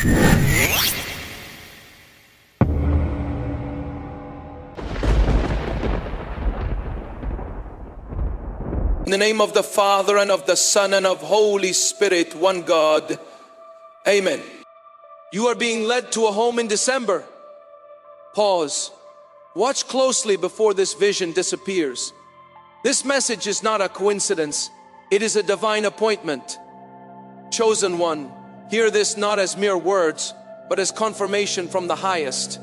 In the name of the Father, and of the Son, and of Holy Spirit, one God. Amen. You are being led to a home in December. Pause. Watch closely before this vision disappears. This message is not a coincidence. It is a divine appointment. Chosen one, hear this not as mere words, but as confirmation from the highest.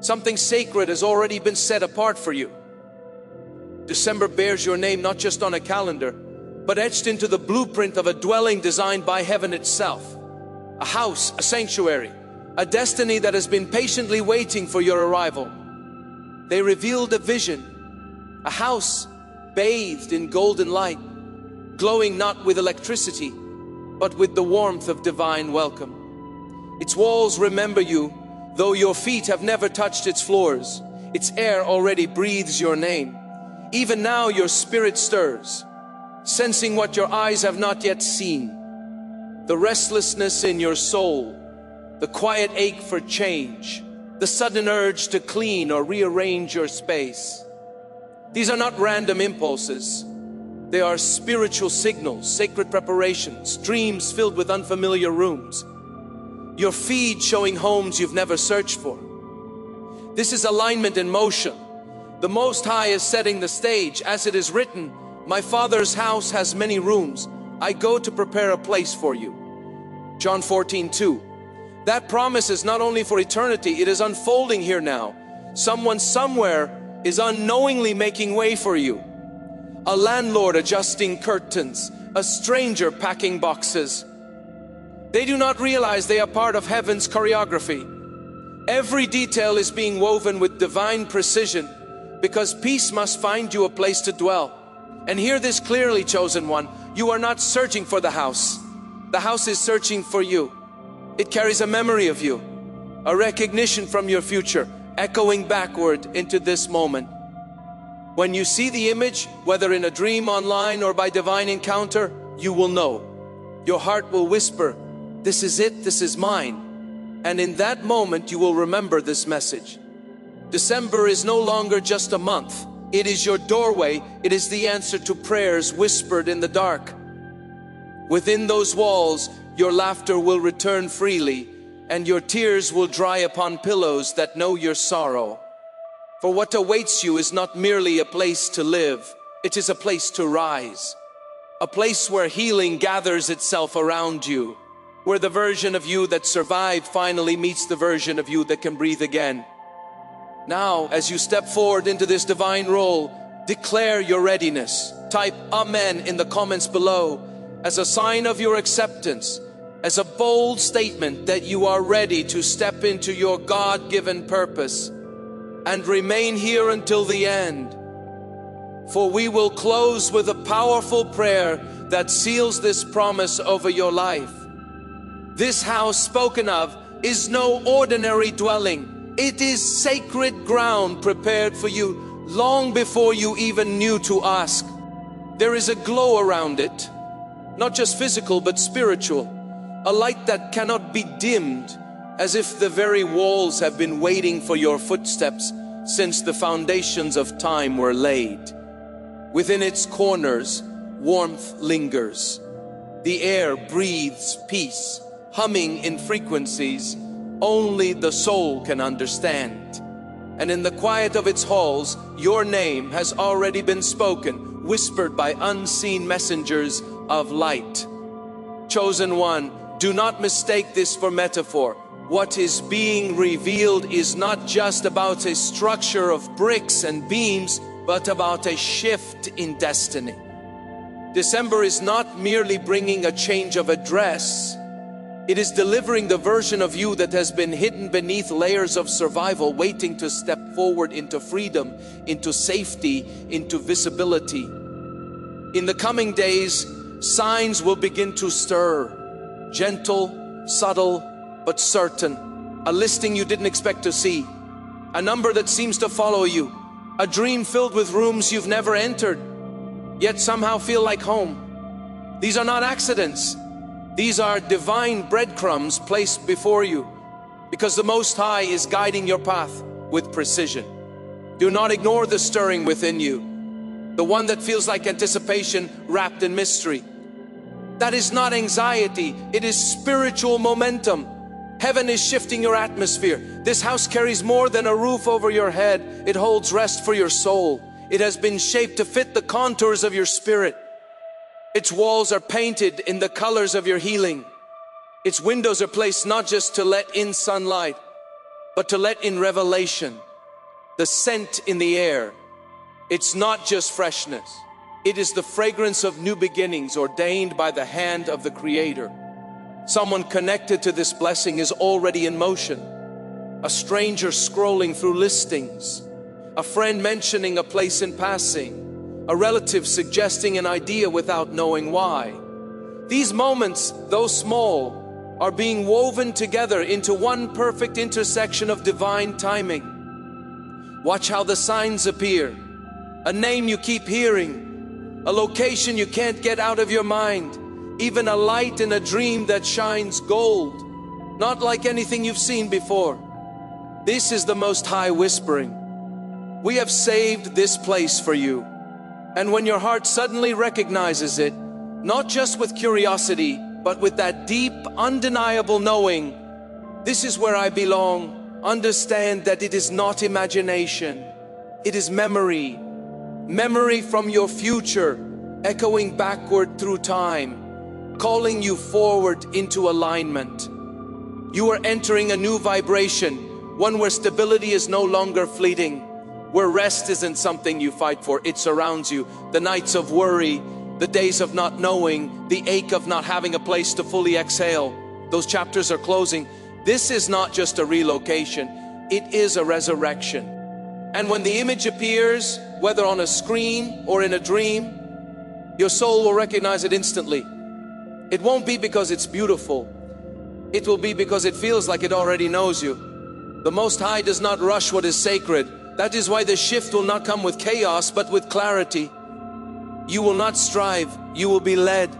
Something sacred has already been set apart for you. December bears your name not just on a calendar, but etched into the blueprint of a dwelling designed by heaven itself. A house, a sanctuary, a destiny that has been patiently waiting for your arrival. They revealed a vision, a house bathed in golden light, glowing not with electricity, but with the warmth of divine welcome. Its walls remember you, though your feet have never touched its floors. Its air already breathes your name. Even now your spirit stirs, sensing what your eyes have not yet seen. The restlessness in your soul, the quiet ache for change, the sudden urge to clean or rearrange your space. These are not random impulses. They are spiritual signals, sacred preparations, dreams filled with unfamiliar rooms. Your feed showing homes you've never searched for. This is alignment in motion. The Most High is setting the stage. As it is written, my Father's house has many rooms. I go to prepare a place for you. John 14:2. That promise is not only for eternity, it is unfolding here now. Someone somewhere is unknowingly making way for you. A landlord adjusting curtains, a stranger packing boxes. They do not realize they are part of heaven's choreography. Every detail is being woven with divine precision, because peace must find you a place to dwell. And hear this clearly, chosen one. You are not searching for the house. The house is searching for you. It carries a memory of you, a recognition from your future, echoing backward into this moment. When you see the image, whether in a dream, online, or by divine encounter, you will know. Your heart will whisper, this is it, this is mine. And in that moment, you will remember this message. December is no longer just a month. It is your doorway. It is the answer to prayers whispered in the dark. Within those walls, your laughter will return freely, and your tears will dry upon pillows that know your sorrow. For what awaits you is not merely a place to live. It is a place to rise. A place where healing gathers itself around you. Where the version of you that survived finally meets the version of you that can breathe again. Now, as you step forward into this divine role, declare your readiness. Type Amen in the comments below as a sign of your acceptance, as a bold statement that you are ready to step into your God-given purpose and remain here until the end. For we will close with a powerful prayer that seals this promise over your life. This house spoken of is no ordinary dwelling. It is sacred ground prepared for you long before you even knew to ask. There is a glow around it, not just physical but spiritual, a light that cannot be dimmed, as if the very walls have been waiting for your footsteps since the foundations of time were laid. Within its corners, warmth lingers. The air breathes peace, humming in frequencies only the soul can understand. And in the quiet of its halls, your name has already been spoken, whispered by unseen messengers of light. Chosen one, do not mistake this for metaphor. What is being revealed is not just about a structure of bricks and beams, but about a shift in destiny. December is not merely bringing a change of address. It is delivering the version of you that has been hidden beneath layers of survival, waiting to step forward into freedom, into safety, into visibility. In the coming days, signs will begin to stir. Gentle, subtle, but certain. A listing you didn't expect to see. A number that seems to follow you. A dream filled with rooms you've never entered, yet somehow feel like home. These are not accidents. These are divine breadcrumbs placed before you, because the Most High is guiding your path with precision. Do not ignore the stirring within you, the one that feels like anticipation wrapped in mystery. That is not anxiety, it is spiritual momentum. Heaven is shifting your atmosphere. This house carries more than a roof over your head. It holds rest for your soul. It has been shaped to fit the contours of your spirit. Its walls are painted in the colors of your healing. Its windows are placed not just to let in sunlight, but to let in revelation, the scent in the air. It's not just freshness. It is the fragrance of new beginnings ordained by the hand of the Creator. Someone connected to this blessing is already in motion. A stranger scrolling through listings, a friend mentioning a place in passing, a relative suggesting an idea without knowing why. These moments, though small, are being woven together into one perfect intersection of divine timing. Watch how the signs appear. A name you keep hearing, a location you can't get out of your mind, even a light in a dream that shines gold, not like anything you've seen before. This is the Most High whispering. We have saved this place for you. And when your heart suddenly recognizes it, not just with curiosity, but with that deep, undeniable knowing, this is where I belong, understand that it is not imagination, it is memory. Memory from your future, echoing backward through time, calling you forward into alignment. You are entering a new vibration, one where stability is no longer fleeting, where rest isn't something you fight for, it surrounds you. The nights of worry, the days of not knowing, the ache of not having a place to fully exhale, those chapters are closing. This is not just a relocation, it is a resurrection. And when the image appears, whether on a screen or in a dream, your soul will recognize it instantly. It won't be because it's beautiful. It will be because it feels like it already knows you. The Most High does not rush what is sacred. That is why the shift will not come with chaos, but with clarity. You will not strive, you will be led.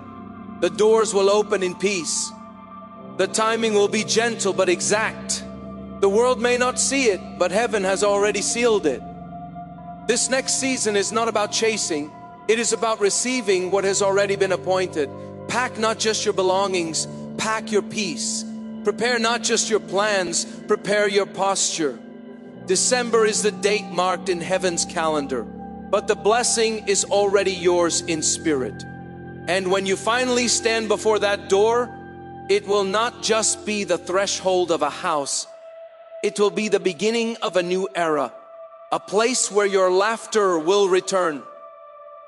The doors will open in peace. The timing will be gentle but exact. The world may not see it, but heaven has already sealed it. This next season is not about chasing, it is about receiving what has already been appointed. Pack not just your belongings, pack your peace. Prepare not just your plans, prepare your posture. December is the date marked in heaven's calendar, but the blessing is already yours in spirit. And when you finally stand before that door, it will not just be the threshold of a house, it will be the beginning of a new era, a place where your laughter will return,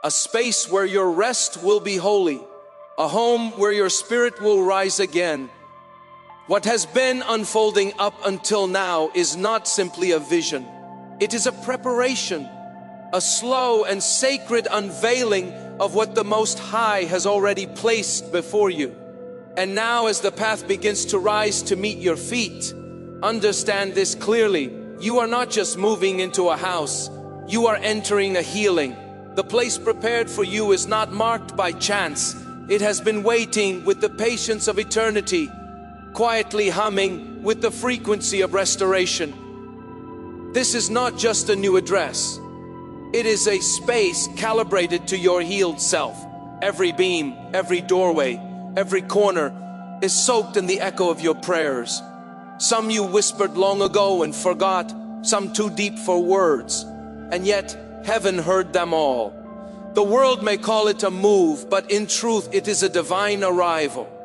a space where your rest will be holy, a home where your spirit will rise again. What has been unfolding up until now is not simply a vision. It is a preparation, a slow and sacred unveiling of what the Most High has already placed before you. And now as the path begins to rise to meet your feet, understand this clearly. You are not just moving into a house, you are entering a healing. The place prepared for you is not marked by chance. It has been waiting with the patience of eternity, quietly humming with the frequency of restoration. This is not just a new address. It is a space calibrated to your healed self. Every beam, every doorway, every corner is soaked in the echo of your prayers. Some you whispered long ago and forgot, some too deep for words, and yet heaven heard them all. The world may call it a move, but in truth it is a divine arrival.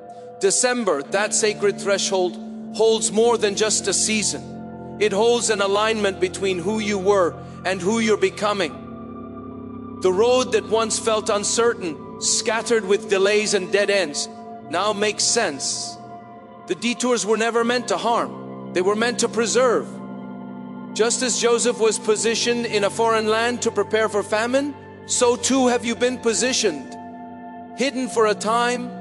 December, that sacred threshold, holds more than just a season. It holds an alignment between who you were and who you're becoming. The road that once felt uncertain, scattered with delays and dead ends, now makes sense. The detours were never meant to harm, they were meant to preserve. Just as Joseph was positioned in a foreign land to prepare for famine, so too have you been positioned, hidden for a time,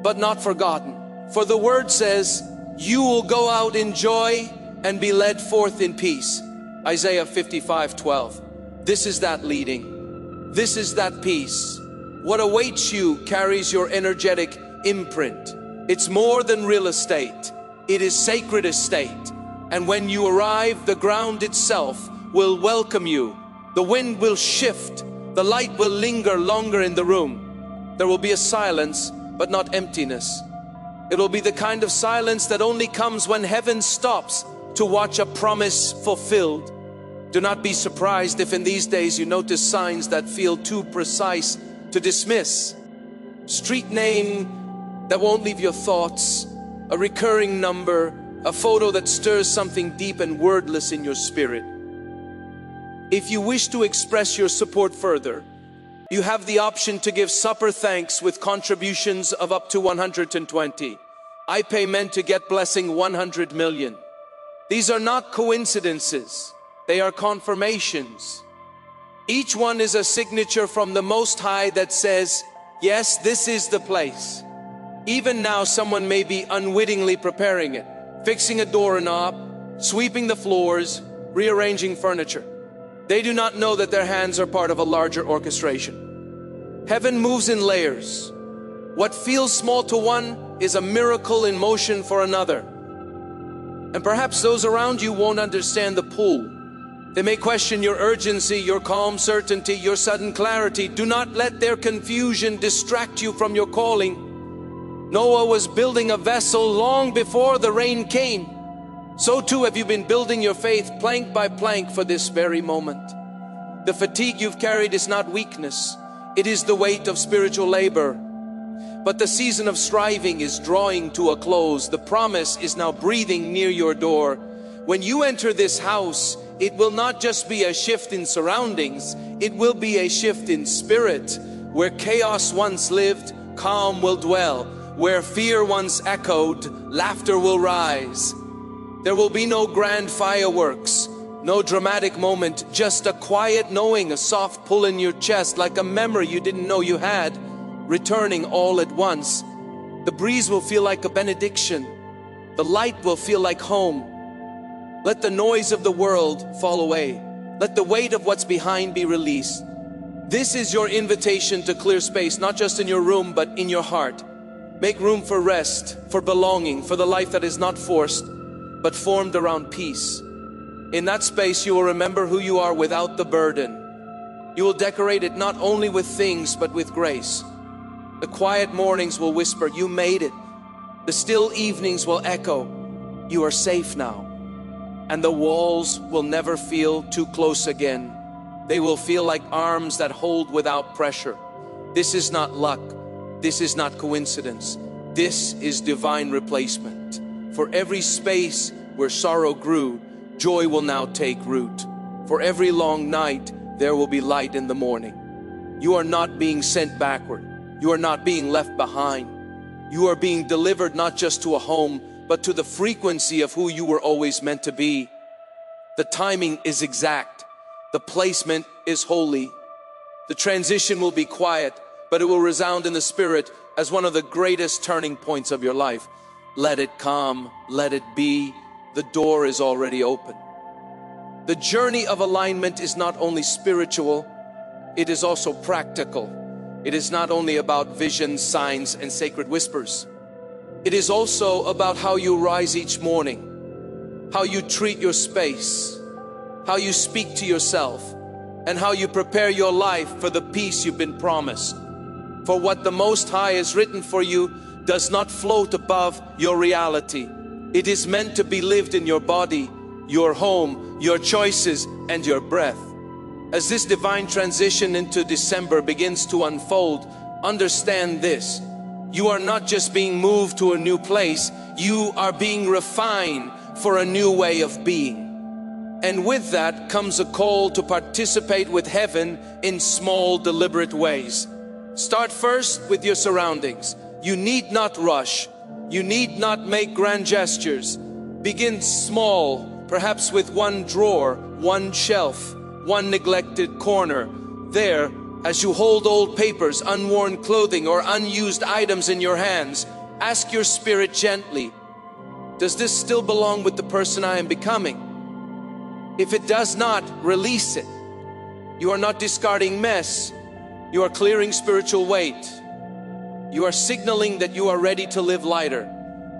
but not forgotten. For the word says, you will go out in joy and be led forth in peace. Isaiah 55:12. This is that leading. This is that peace. What awaits you carries your energetic imprint. It's more than real estate. It is sacred estate. And when you arrive, the ground itself will welcome you. The wind will shift. The light will linger longer in the room. There will be a silence, but not emptiness. It will be the kind of silence that only comes when heaven stops to watch a promise fulfilled. Do not be surprised if in these days you notice signs that feel too precise to dismiss. Street name that won't leave your thoughts, a recurring number, a photo that stirs something deep and wordless in your spirit. If you wish to express your support further, you have the option to give supper thanks with contributions of up to 120. I pay men to get blessing 100 million. These are not coincidences, they are confirmations. Each one is a signature from the Most High that says, yes, this is the place. Even now someone may be unwittingly preparing it, fixing a doorknob, sweeping the floors, rearranging furniture. They do not know that their hands are part of a larger orchestration. Heaven moves in layers. What feels small to one is a miracle in motion for another. And perhaps those around you won't understand the pull. They may question your urgency, your calm certainty, your sudden clarity. Do not let their confusion distract you from your calling. Noah was building a vessel long before the rain came. So too have you been building your faith plank by plank for this very moment. The fatigue you've carried is not weakness. It is the weight of spiritual labor. But the season of striving is drawing to a close. The promise is now breathing near your door. When you enter this house, it will not just be a shift in surroundings, it will be a shift in spirit. Where chaos once lived, calm will dwell. Where fear once echoed, laughter will rise. There will be no grand fireworks, no dramatic moment, just a quiet knowing, a soft pull in your chest, like a memory you didn't know you had, returning all at once. The breeze will feel like a benediction. The light will feel like home. Let the noise of the world fall away. Let the weight of what's behind be released. This is your invitation to clear space, not just in your room, but in your heart. Make room for rest, for belonging, for the life that is not forced, but formed around peace. In that space, you will remember who you are without the burden. You will decorate it not only with things, but with grace. The quiet mornings will whisper, you made it. The still evenings will echo, you are safe now. And the walls will never feel too close again. They will feel like arms that hold without pressure. This is not luck. This is not coincidence. This is divine replacement. For every space where sorrow grew, joy will now take root. For every long night, there will be light in the morning. You are not being sent backward. You are not being left behind. You are being delivered not just to a home, but to the frequency of who you were always meant to be. The timing is exact. The placement is holy. The transition will be quiet, but it will resound in the spirit as one of the greatest turning points of your life. Let it come, let it be. The door is already open. The journey of alignment is not only spiritual, it is also practical. It is not only about visions, signs, and sacred whispers. It is also about how you rise each morning, how you treat your space, how you speak to yourself, and how you prepare your life for the peace you've been promised. For what the Most High has written for you does not float above your reality. It is meant to be lived in your body, your home, your choices, and your breath. As this divine transition into December begins to unfold, understand this. You are not just being moved to a new place, you are being refined for a new way of being. And with that comes a call to participate with heaven in small, deliberate ways. Start first with your surroundings. You need not rush. You need not make grand gestures. Begin small, perhaps with one drawer, one shelf, one neglected corner. There, as you hold old papers, unworn clothing, or unused items in your hands, ask your spirit gently, does this still belong with the person I am becoming? If it does not, release it. You are not discarding mess. You are clearing spiritual weight. You are signaling that you are ready to live lighter.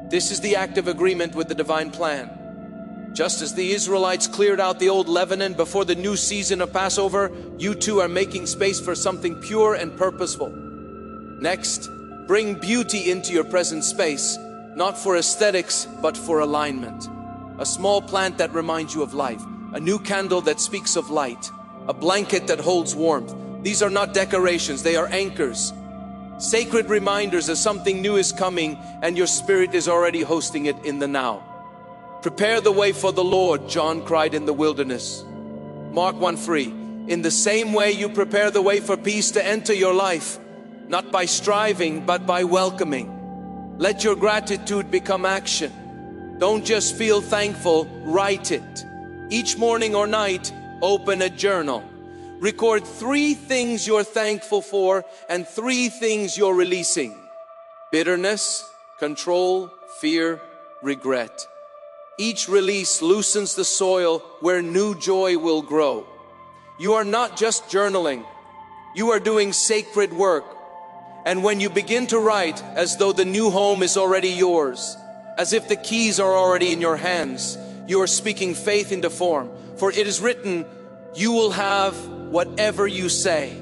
This is the act of agreement with the divine plan. Just as the Israelites cleared out the old leaven before the new season of Passover, you too are making space for something pure and purposeful. Next, bring beauty into your present space, not for aesthetics, but for alignment. A small plant that reminds you of life, a new candle that speaks of light, a blanket that holds warmth. These are not decorations, they are anchors. Sacred reminders that something new is coming and your spirit is already hosting it in the now. Prepare the way for the Lord, John cried in the wilderness. Mark 1:3. In the same way you prepare the way for peace to enter your life, not by striving, but by welcoming. Let your gratitude become action. Don't just feel thankful, write it. Each morning or night, open a journal. Record 3 things you're thankful for and 3 things you're releasing. Bitterness, control, fear, regret. Each release loosens the soil where new joy will grow. You are not just journaling, you are doing sacred work. And when you begin to write as though the new home is already yours, as if the keys are already in your hands, you are speaking faith into form. For it is written, you will have whatever you say.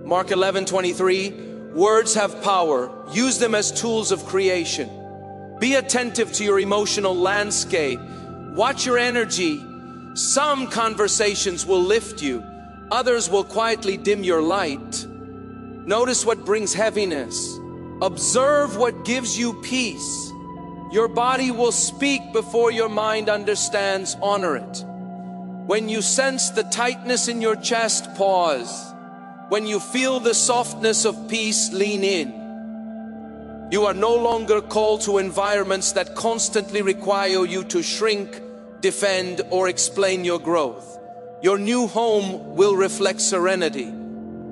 Mark 11:23, words have power. Use them as tools of creation. Be attentive to your emotional landscape. Watch your energy. Some conversations will lift you. Others will quietly dim your light. Notice what brings heaviness. Observe what gives you peace. Your body will speak before your mind understands. Honor it. When you sense the tightness in your chest, pause. When you feel the softness of peace, lean in. You are no longer called to environments that constantly require you to shrink, defend, or explain your growth. Your new home will reflect serenity.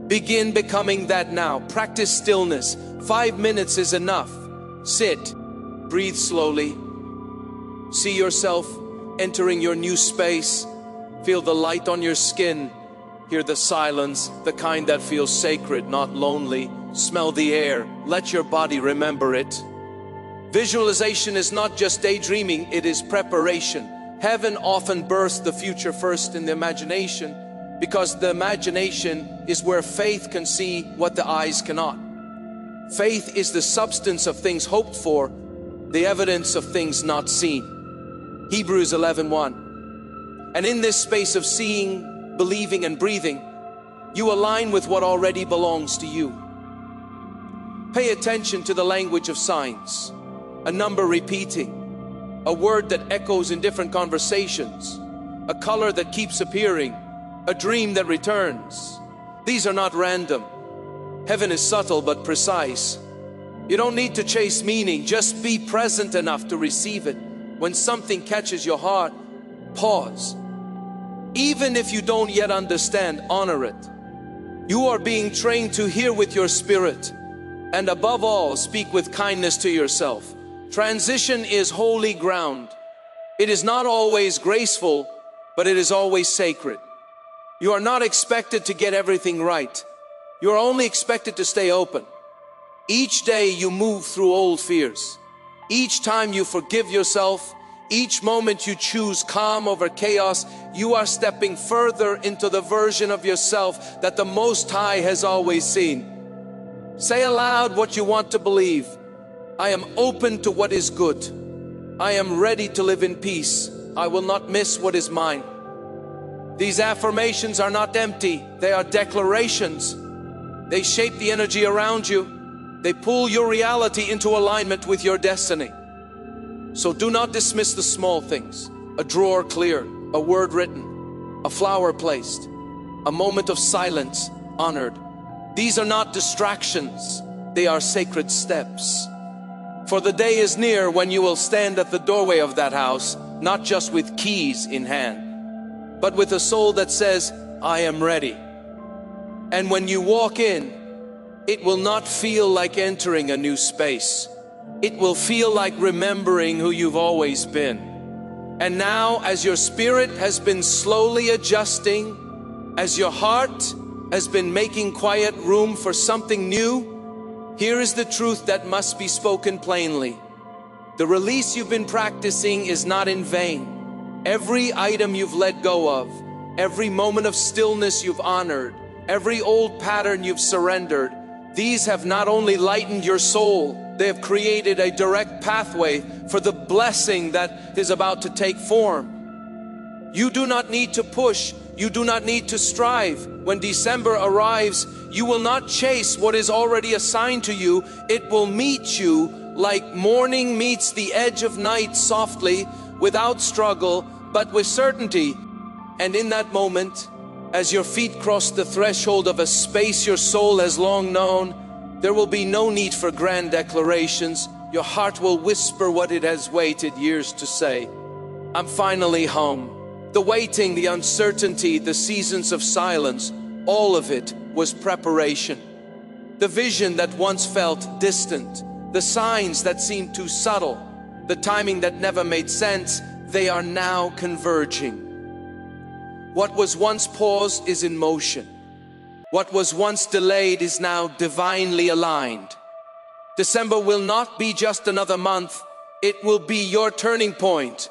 Begin becoming that now. Practice stillness. 5 minutes is enough. Sit, breathe slowly. See yourself entering your new space. Feel the light on your skin. Hear the silence, the kind that feels sacred, not lonely. Smell the air. Let your body remember it. Visualization is not just daydreaming, it is preparation. Heaven often births the future first in the imagination, because the imagination is where faith can see what the eyes cannot. Faith is the substance of things hoped for, the evidence of things not seen. Hebrews 11:1. And in this space of seeing, believing, and breathing, you align with what already belongs to you. Pay attention to the language of signs, a number repeating, a word that echoes in different conversations, a color that keeps appearing, a dream that returns. These are not random. Heaven is subtle but precise. You don't need to chase meaning, just be present enough to receive it. When something catches your heart, pause. Even if you don't yet understand, honor it. You are being trained to hear with your spirit, and above all, speak with kindness to yourself. Transition is holy ground. It is not always graceful, but it is always sacred. You are not expected to get everything right. You are only expected to stay open. Each day you move through old fears. Each time you forgive yourself, each moment you choose calm over chaos, you are stepping further into the version of yourself that the Most High has always seen. Say aloud what you want to believe. I am open to what is good. I am ready to live in peace. I will not miss what is mine. These affirmations are not empty. They are declarations. They shape the energy around you. They pull your reality into alignment with your destiny. So do not dismiss the small things. A drawer cleared, a word written, a flower placed, a moment of silence honored. These are not distractions. They are sacred steps. For the day is near when you will stand at the doorway of that house, not just with keys in hand, but with a soul that says, I am ready. And when you walk in, it will not feel like entering a new space. It will feel like remembering who you've always been. And now, as your spirit has been slowly adjusting, as your heart has been making quiet room for something new, Here is the truth that must be spoken plainly. The release you've been practicing is not in vain. Every item you've let go of, every moment of stillness you've honored, every old pattern you've surrendered, these have not only lightened your soul, they have created a direct pathway for the blessing that is about to take form. You do not need to push, you do not need to strive. When December arrives, you will not chase what is already assigned to you. It will meet you like morning meets the edge of night, softly, without struggle, but with certainty. And in that moment, as your feet cross the threshold of a space your soul has long known, there will be no need for grand declarations. Your heart will whisper what it has waited years to say. I'm finally home. The waiting, the uncertainty, the seasons of silence, all of it was preparation. The vision that once felt distant, the signs that seemed too subtle, the timing that never made sense, they are now converging. What was once paused is in motion. What was once delayed is now divinely aligned. December will not be just another month, it will be your turning point.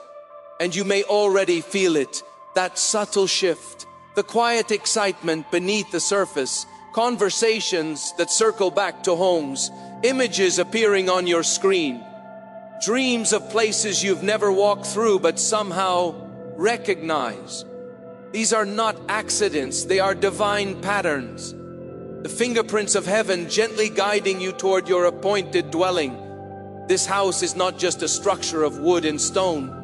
And you may already feel it, that subtle shift, the quiet excitement beneath the surface, conversations that circle back to homes, images appearing on your screen, dreams of places you've never walked through but somehow recognize. These are not accidents, they are divine patterns. The fingerprints of heaven gently guiding you toward your appointed dwelling. This house is not just a structure of wood and stone.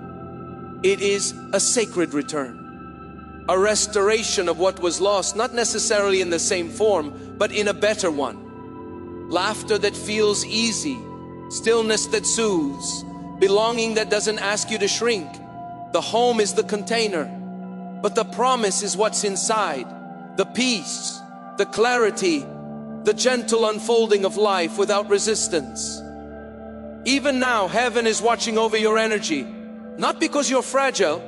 It is a sacred return, a restoration of what was lost, not necessarily in the same form, but in a better one. Laughter that feels easy, stillness that soothes, belonging that doesn't ask you to shrink. The home is the container, but the promise is what's inside. The peace, the clarity, the gentle unfolding of life without resistance. Even now, heaven is watching over your energy. Not because you're fragile,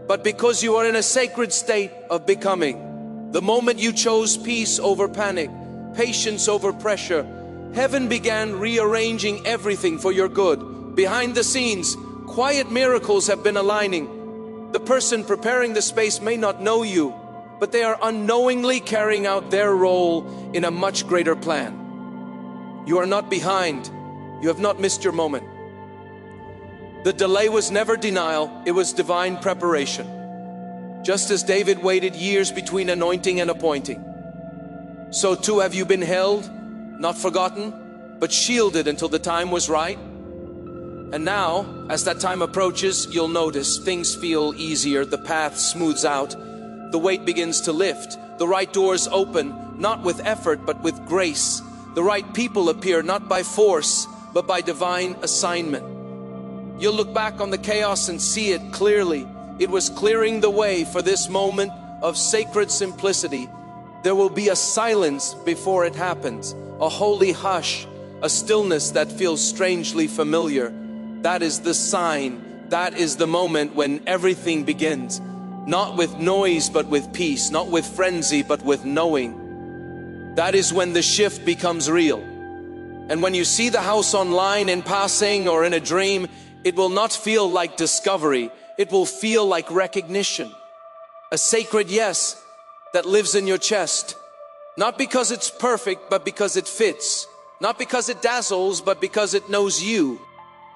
but because you are in a sacred state of becoming. The moment you chose peace over panic, patience over pressure, heaven began rearranging everything for your good. Behind the scenes, quiet miracles have been aligning. The person preparing the space may not know you, but they are unknowingly carrying out their role in a much greater plan. You are not behind. You have not missed your moment. The delay was never denial, it was divine preparation. Just as David waited years between anointing and appointing, so too have you been held, not forgotten, but shielded until the time was right. And now, as that time approaches, you'll notice things feel easier, the path smooths out, the weight begins to lift, the right doors open, not with effort, but with grace. The right people appear, not by force, but by divine assignment. You'll look back on the chaos and see it clearly. It was clearing the way for this moment of sacred simplicity. There will be a silence before it happens, a holy hush, a stillness that feels strangely familiar. That is the sign, that is the moment when everything begins. Not with noise, but with peace, not with frenzy, but with knowing. That is when the shift becomes real. And when you see the house online in passing or in a dream, it will not feel like discovery, it will feel like recognition. A sacred yes that lives in your chest. Not because it's perfect, but because it fits. Not because it dazzles, but because it knows you.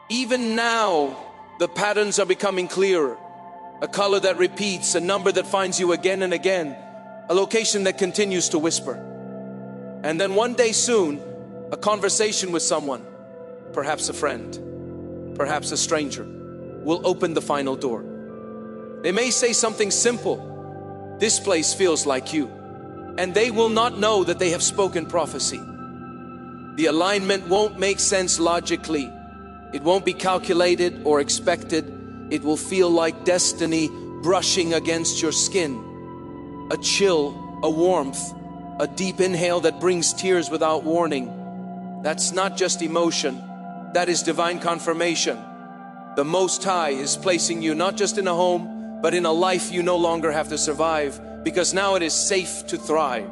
Even now, the patterns are becoming clearer. A color that repeats, a number that finds you again and again. A location that continues to whisper. And then one day soon, a conversation with someone, perhaps a friend, perhaps a stranger, will open the final door. They may say something simple, this place feels like you, and they will not know that they have spoken prophecy. The alignment won't make sense logically. It won't be calculated or expected. It will feel like destiny brushing against your skin. A chill, a warmth, a deep inhale that brings tears without warning. That's not just emotion. That is divine confirmation. The Most High is placing you not just in a home, but in a life you no longer have to survive, because now it is safe to thrive.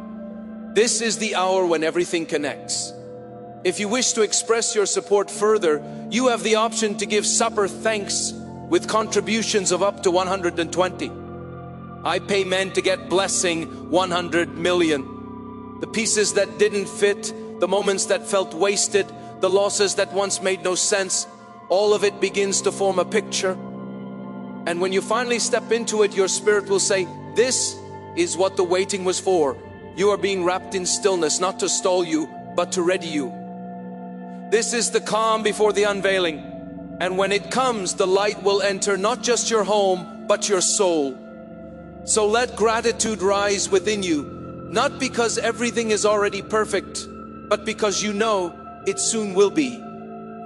This is the hour when everything connects. If you wish to express your support further, you have the option to give supper thanks with contributions of up to 120. I pay men to get blessing 100 million. The pieces that didn't fit, the moments that felt wasted, the losses that once made no sense, all of it begins to form a picture. And when you finally step into it, your spirit will say, this is what the waiting was for. You are being wrapped in stillness, not to stall you, but to ready you. This is the calm before the unveiling. And when it comes, the light will enter not just your home, but your soul. So let gratitude rise within you, not because everything is already perfect, but because you know it soon will be.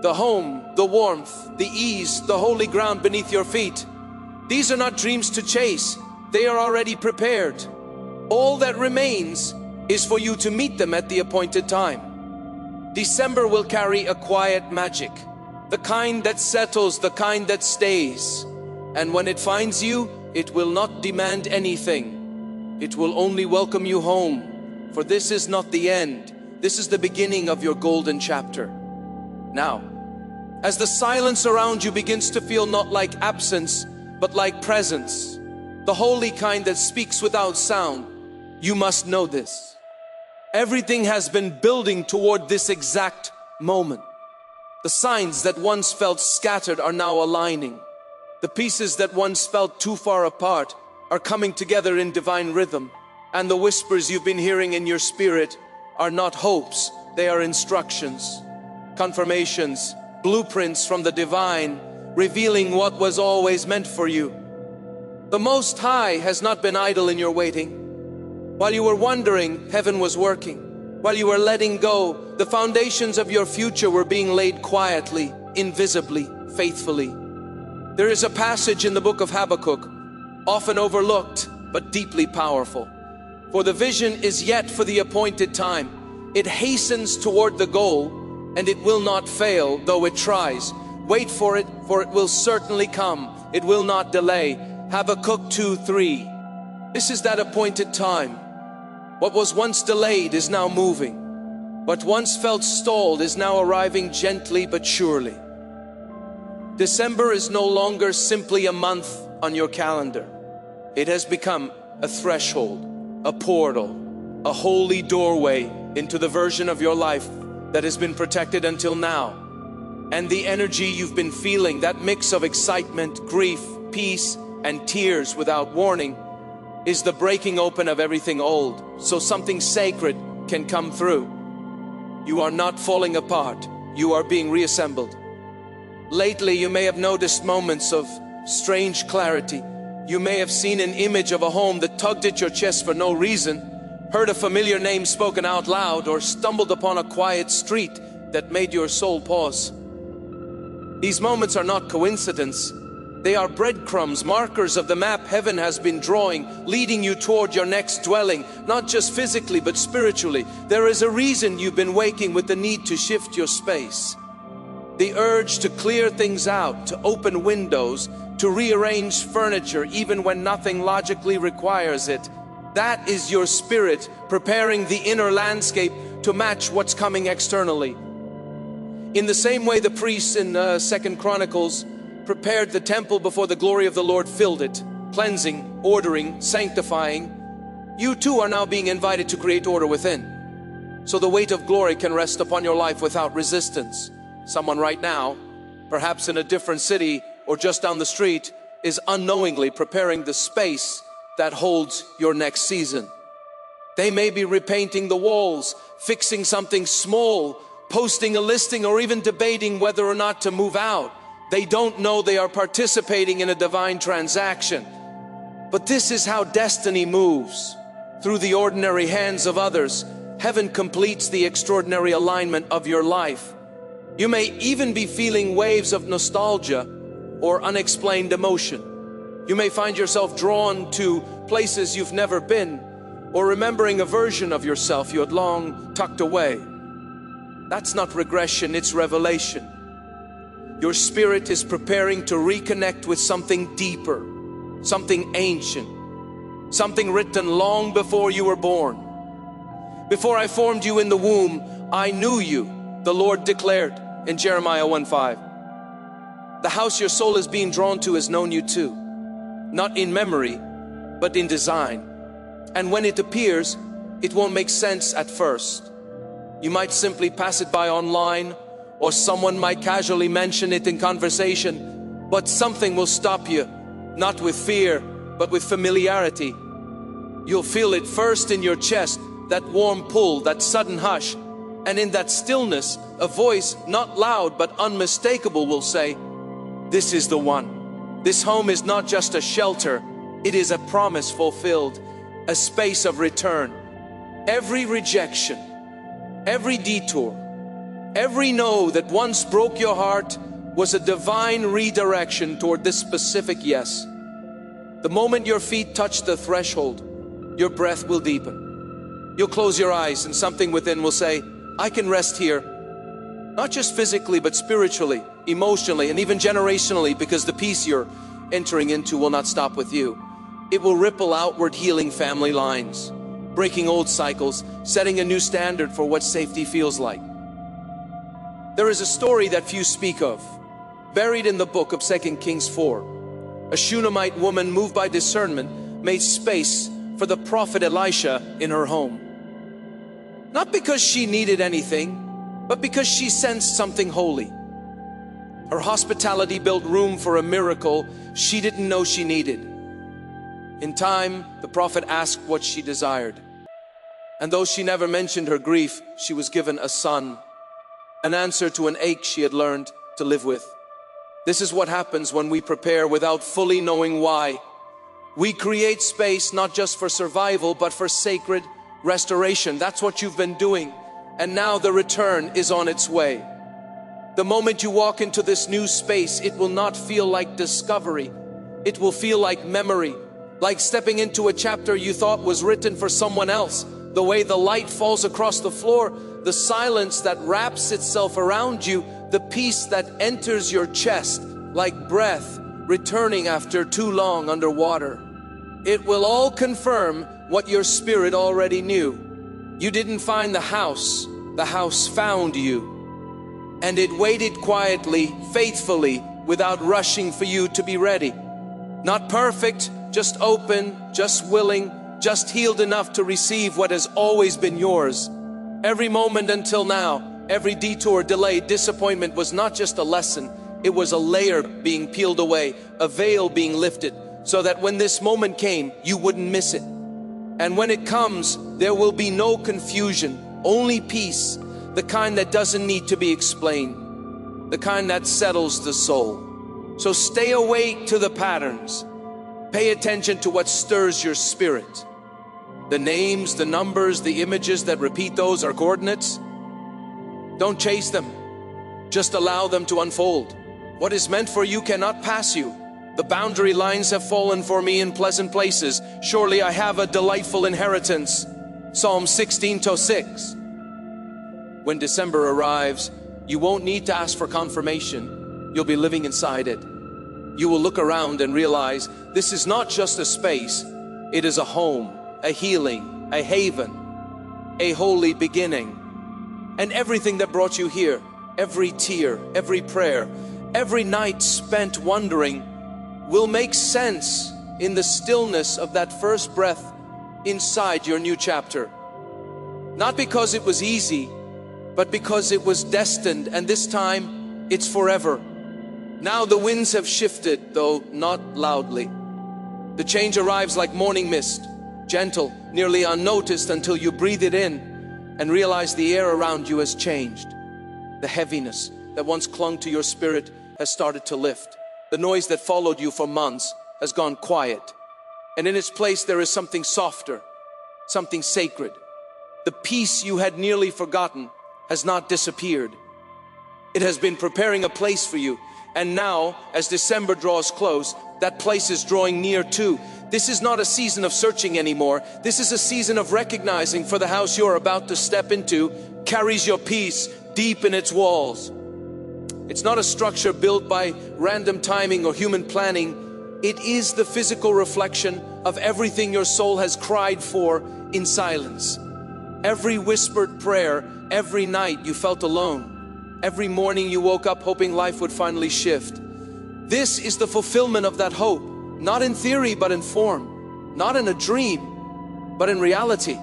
The home, the warmth, the ease, the holy ground beneath your feet. These are not dreams to chase. They are already prepared. All that remains is for you to meet them at the appointed time. December will carry a quiet magic, the kind that settles, the kind that stays. And when it finds you, it will not demand anything. It will only welcome you home. For this is not the end. This is the beginning of your golden chapter. Now, as the silence around you begins to feel not like absence, but like presence, the holy kind that speaks without sound, you must know this. Everything has been building toward this exact moment. The signs that once felt scattered are now aligning. The pieces that once felt too far apart are coming together in divine rhythm. And the whispers you've been hearing in your spirit are not hopes, they are instructions, confirmations, blueprints from the divine, revealing what was always meant for you. The Most High has not been idle in your waiting. While you were wondering, heaven was working. While you were letting go, the foundations of your future were being laid quietly, invisibly, faithfully. There is a passage in the book of Habakkuk, often overlooked, but deeply powerful. For the vision is yet for the appointed time. It hastens toward the goal, and it will not fail, though it tries. Wait for it will certainly come. It will not delay. Habakkuk 2:3. This is that appointed time. What was once delayed is now moving. What once felt stalled is now arriving gently but surely. December is no longer simply a month on your calendar. It has become a threshold, a portal, a holy doorway into the version of your life that has been protected until now. And the energy you've been feeling, that mix of excitement, grief, peace, and tears without warning, is the breaking open of everything old, so something sacred can come through. You are not falling apart, you are being reassembled. Lately, you may have noticed moments of strange clarity. You may have seen an image of a home that tugged at your chest for no reason, heard a familiar name spoken out loud, or stumbled upon a quiet street that made your soul pause. These moments are not coincidence. They are breadcrumbs, markers of the map heaven has been drawing, leading you toward your next dwelling, not just physically, but spiritually. There is a reason you've been waking with the need to shift your space. The urge to clear things out, to open windows, to rearrange furniture, even when nothing logically requires it. That is your spirit preparing the inner landscape to match what's coming externally. In the same way the priests in 2 Chronicles prepared the temple before the glory of the Lord filled it, cleansing, ordering, sanctifying, you too are now being invited to create order within, so the weight of glory can rest upon your life without resistance. Someone right now, perhaps in a different city or just down the street, is unknowingly preparing the space that holds your next season. They may be repainting the walls, fixing something small, posting a listing, or even debating whether or not to move out. They don't know they are participating in a divine transaction. But this is how destiny moves. Through the ordinary hands of others, heaven completes the extraordinary alignment of your life. You may even be feeling waves of nostalgia or unexplained emotion. You may find yourself drawn to places you've never been, or remembering a version of yourself you had long tucked away. That's not regression, it's revelation. Your spirit is preparing to reconnect with something deeper, something ancient, something written long before you were born. Before I formed you in the womb, I knew you. The Lord declared in Jeremiah 1:5, the house your soul is being drawn to has known you too, not in memory, but in design. And when it appears, it won't make sense at first. You might simply pass it by online, or someone might casually mention it in conversation, but something will stop you, not with fear, but with familiarity. You'll feel it first in your chest, that warm pull, that sudden hush, and in that stillness, a voice, not loud but unmistakable, will say, this is the one. This home is not just a shelter, it is a promise fulfilled, a space of return. Every rejection, every detour, every no that once broke your heart was a divine redirection toward this specific yes. The moment your feet touch the threshold, your breath will deepen. You'll close your eyes and something within will say, I can rest here, not just physically, but spiritually, emotionally, and even generationally, because the peace you're entering into will not stop with you. It will ripple outward, healing family lines, breaking old cycles, setting a new standard for what safety feels like. There is a story that few speak of, buried in the book of 2 Kings 4. A Shunammite woman, moved by discernment, made space for the prophet Elisha in her home. Not because she needed anything, but because she sensed something holy. Her hospitality built room for a miracle she didn't know she needed. In time, the prophet asked what she desired. And though she never mentioned her grief, she was given a son, an answer to an ache she had learned to live with. This is what happens when we prepare without fully knowing why. We create space not just for survival, but for sacred restoration. That's what you've been doing. And now the return is on its way. The moment you walk into this new space, it will not feel like discovery. It will feel like memory, like stepping into a chapter you thought was written for someone else. The way the light falls across the floor, the silence that wraps itself around you, the peace that enters your chest like breath returning after too long underwater. It will all confirm what your spirit already knew. You didn't find the house found you. And it waited quietly, faithfully, without rushing for you to be ready. Not perfect, just open, just willing, just healed enough to receive what has always been yours. Every moment until now, every detour, delay, disappointment was not just a lesson, it was a layer being peeled away, a veil being lifted, so that when this moment came, you wouldn't miss it. And when it comes, there will be no confusion, only peace, the kind that doesn't need to be explained, the kind that settles the soul. So stay awake to the patterns. Pay attention to what stirs your spirit. The names, the numbers, the images that repeat those are coordinates. Don't chase them. Just allow them to unfold. What is meant for you cannot pass you. The boundary lines have fallen for me in pleasant places. Surely I have a delightful inheritance. Psalm 16:6. When December arrives, you won't need to ask for confirmation. You'll be living inside it. You will look around and realize this is not just a space. It is a home, a healing, a haven, a holy beginning. And everything that brought you here, every tear, every prayer, every night spent wondering, will make sense in the stillness of that first breath inside your new chapter. Not because it was easy, but because it was destined, and this time it's forever. Now the winds have shifted, though not loudly. The change arrives like morning mist, gentle, nearly unnoticed until you breathe it in and realize the air around you has changed. The heaviness that once clung to your spirit has started to lift. The noise that followed you for months has gone quiet. And in its place there is something softer, something sacred. The peace you had nearly forgotten has not disappeared. It has been preparing a place for you. And now, as December draws close, that place is drawing near too. This is not a season of searching anymore. This is a season of recognizing, for the house you're about to step into carries your peace deep in its walls. It's not a structure built by random timing or human planning. It is the physical reflection of everything your soul has cried for in silence. Every whispered prayer, every night you felt alone, Every morning you woke up hoping life would finally shift. This is the fulfillment of that hope, not in theory but in form, not in a dream but in reality.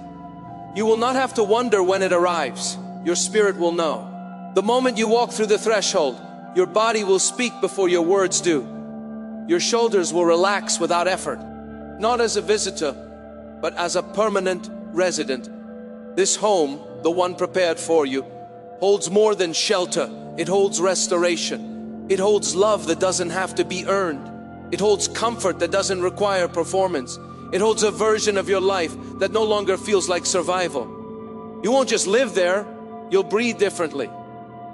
You will not have to wonder when it arrives. Your spirit will know. The moment you walk through the threshold, your body will speak before your words do. Your shoulders will relax without effort, not as a visitor, but as a permanent resident. This home, the one prepared for you, holds more than shelter. It holds restoration. It holds love that doesn't have to be earned. It holds comfort that doesn't require performance. It holds a version of your life that no longer feels like survival. You won't just live there, you'll breathe differently.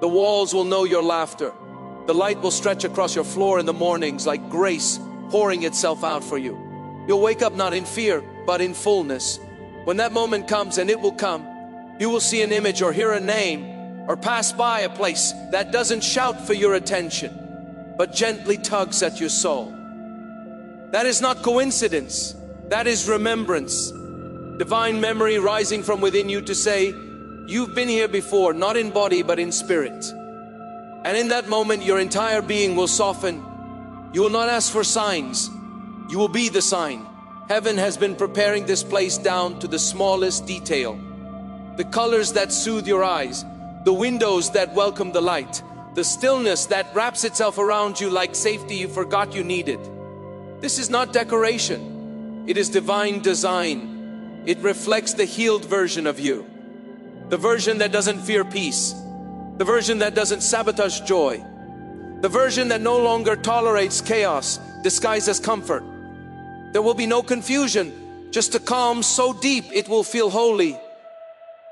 The walls will know your laughter. The light will stretch across your floor in the mornings like grace pouring itself out for you. You'll wake up not in fear, but in fullness. When that moment comes, and it will come, you will see an image or hear a name or pass by a place that doesn't shout for your attention, but gently tugs at your soul. That is not coincidence. That is remembrance. Divine memory rising from within you to say, you've been here before, not in body, but in spirit. And in that moment, your entire being will soften. You will not ask for signs. You will be the sign. Heaven has been preparing this place down to the smallest detail. The colors that soothe your eyes, the windows that welcome the light, the stillness that wraps itself around you like safety you forgot you needed. This is not decoration. It is divine design. It reflects the healed version of you. The version that doesn't fear peace. The version that doesn't sabotage joy. The version that no longer tolerates chaos disguised as comfort. There will be no confusion, just a calm so deep it will feel holy.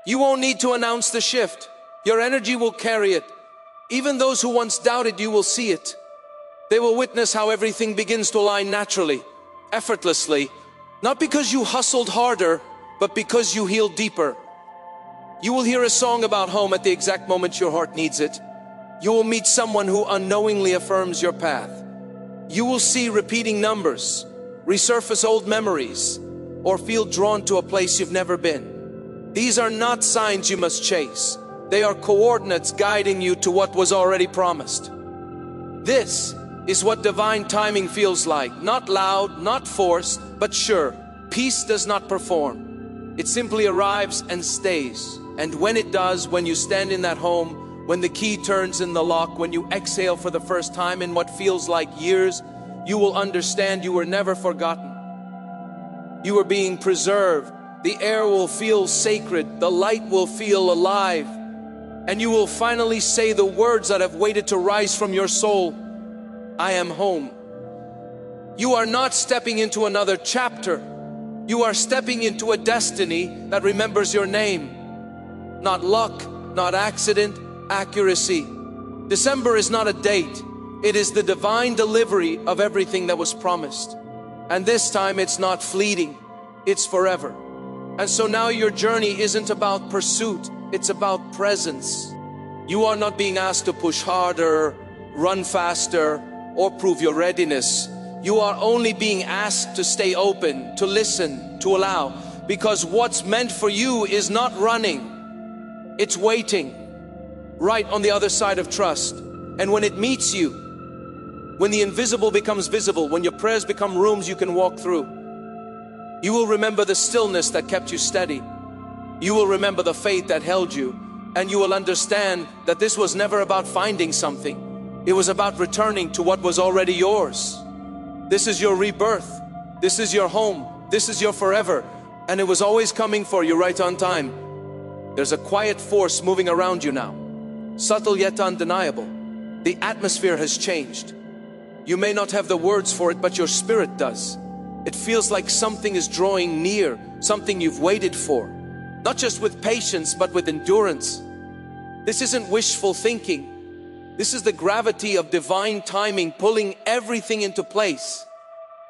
You won't need to announce the shift. Your energy will carry it. Even those who once doubted you will see it. They will witness how everything begins to align naturally, effortlessly, not because you hustled harder, but because you healed deeper. You will hear a song about home at the exact moment your heart needs it. You will meet someone who unknowingly affirms your path. You will see repeating numbers, resurface old memories, or feel drawn to a place you've never been. These are not signs you must chase. They are coordinates guiding you to what was already promised. This is what divine timing feels like. Not loud, not forced, but sure. Peace does not perform. It simply arrives and stays. And when it does, when you stand in that home, when the key turns in the lock, when you exhale for the first time in what feels like years, you will understand you were never forgotten. You are being preserved. The air will feel sacred. The light will feel alive. And you will finally say the words that have waited to rise from your soul. I am home. You are not stepping into another chapter. You are stepping into a destiny that remembers your name. Not luck, not accident, accuracy. December is not a date. It is the divine delivery of everything that was promised. And this time it's not fleeting, it's forever. And so now your journey isn't about pursuit, it's about presence. You are not being asked to push harder, run faster, or prove your readiness. You are only being asked to stay open, to listen, to allow. Because what's meant for you is not running. It's waiting right on the other side of trust. And when it meets you, when the invisible becomes visible, when your prayers become rooms you can walk through, you will remember the stillness that kept you steady. You will remember the faith that held you. And you will understand that this was never about finding something. It was about returning to what was already yours. This is your rebirth. This is your home. This is your forever. And it was always coming for you right on time. There's a quiet force moving around you now. Subtle yet undeniable. The atmosphere has changed. You may not have the words for it, but your spirit does. It feels like something is drawing near, something you've waited for. Not just with patience, but with endurance. This isn't wishful thinking. This is the gravity of divine timing pulling everything into place.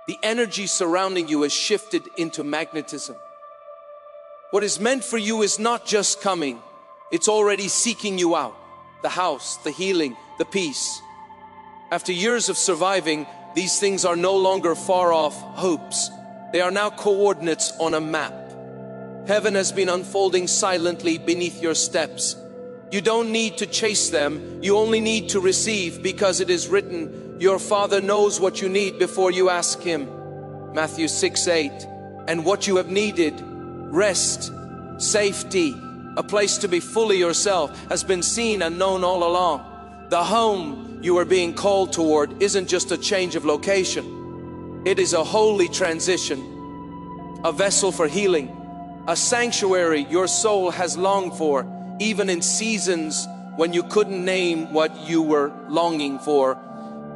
The energy surrounding you has shifted into magnetism. What is meant for you is not just coming. It's already seeking you out. The house, the healing, the peace. After years of surviving, these things are no longer far off hopes. They are now coordinates on a map. Heaven has been unfolding silently beneath your steps. You don't need to chase them, you only need to receive, because it is written, your Father knows what you need before you ask Him. Matthew 6:8. And what you have needed, rest, safety, a place to be fully yourself, has been seen and known all along. The home you are being called toward isn't just a change of location. It is a holy transition, a vessel for healing, a sanctuary your soul has longed for, even in seasons when you couldn't name what you were longing for.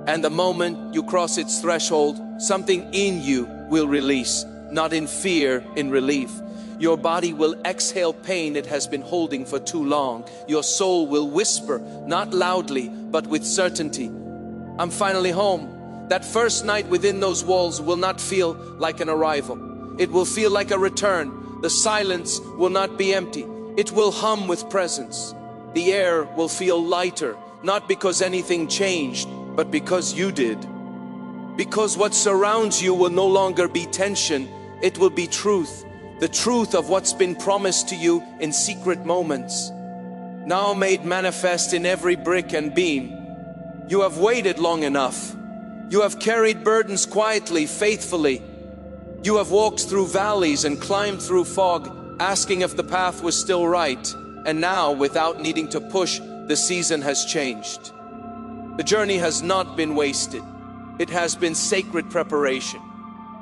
And the moment you cross its threshold, something in you will release, not in fear, in relief. Your body will exhale pain it has been holding for too long. Your soul will whisper, not loudly, but with certainty, I'm finally home. That first night within those walls will not feel like an arrival. It will feel like a return. The silence will not be empty. It will hum with presence. The air will feel lighter, not because anything changed, but because you did. Because what surrounds you will no longer be tension, it will be truth. The truth of what's been promised to you in secret moments, now made manifest in every brick and beam. You have waited long enough. You have carried burdens quietly, faithfully. You have walked through valleys and climbed through fog, asking if the path was still right. And now, without needing to push, the season has changed. The journey has not been wasted. It has been sacred preparation.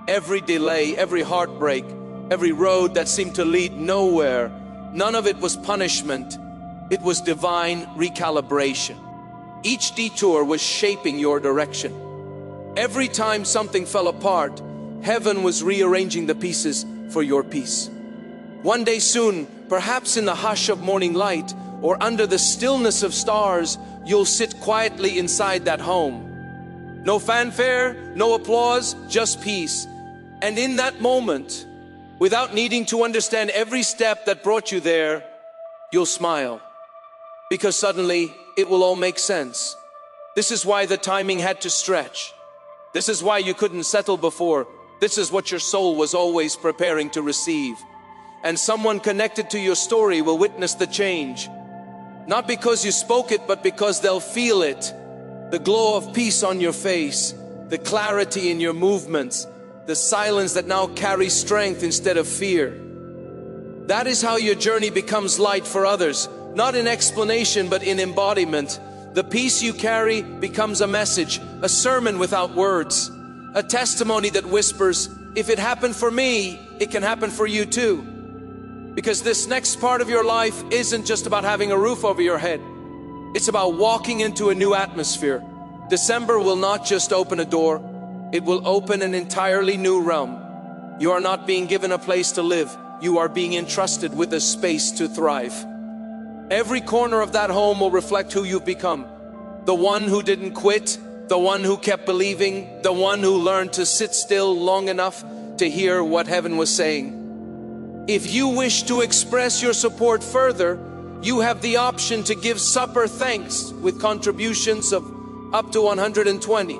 Every delay, every heartbreak, every road that seemed to lead nowhere, none of it was punishment. It was divine recalibration. Each detour was shaping your direction. Every time something fell apart, heaven was rearranging the pieces for your peace. One day soon, perhaps in the hush of morning light or under the stillness of stars, you'll sit quietly inside that home. No fanfare, no applause, just peace. And in that moment, without needing to understand every step that brought you there, you'll smile. Because suddenly, it will all make sense. This is why the timing had to stretch. This is why you couldn't settle before. This is what your soul was always preparing to receive. And someone connected to your story will witness the change. Not because you spoke it, but because they'll feel it. The glow of peace on your face, the clarity in your movements, the silence that now carries strength instead of fear. That is how your journey becomes light for others, not in explanation, but in embodiment. The peace you carry becomes a message, a sermon without words, a testimony that whispers, if it happened for me, it can happen for you too. Because this next part of your life isn't just about having a roof over your head. It's about walking into a new atmosphere. December will not just open a door, it will open an entirely new realm. You are not being given a place to live, you are being entrusted with a space to thrive. Every corner of that home will reflect who you've become. The one who didn't quit, the one who kept believing, the one who learned to sit still long enough to hear what heaven was saying. If you wish to express your support further, you have the option to give supper thanks with contributions of up to 120.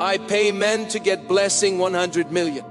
I pay men to get blessing 100 million.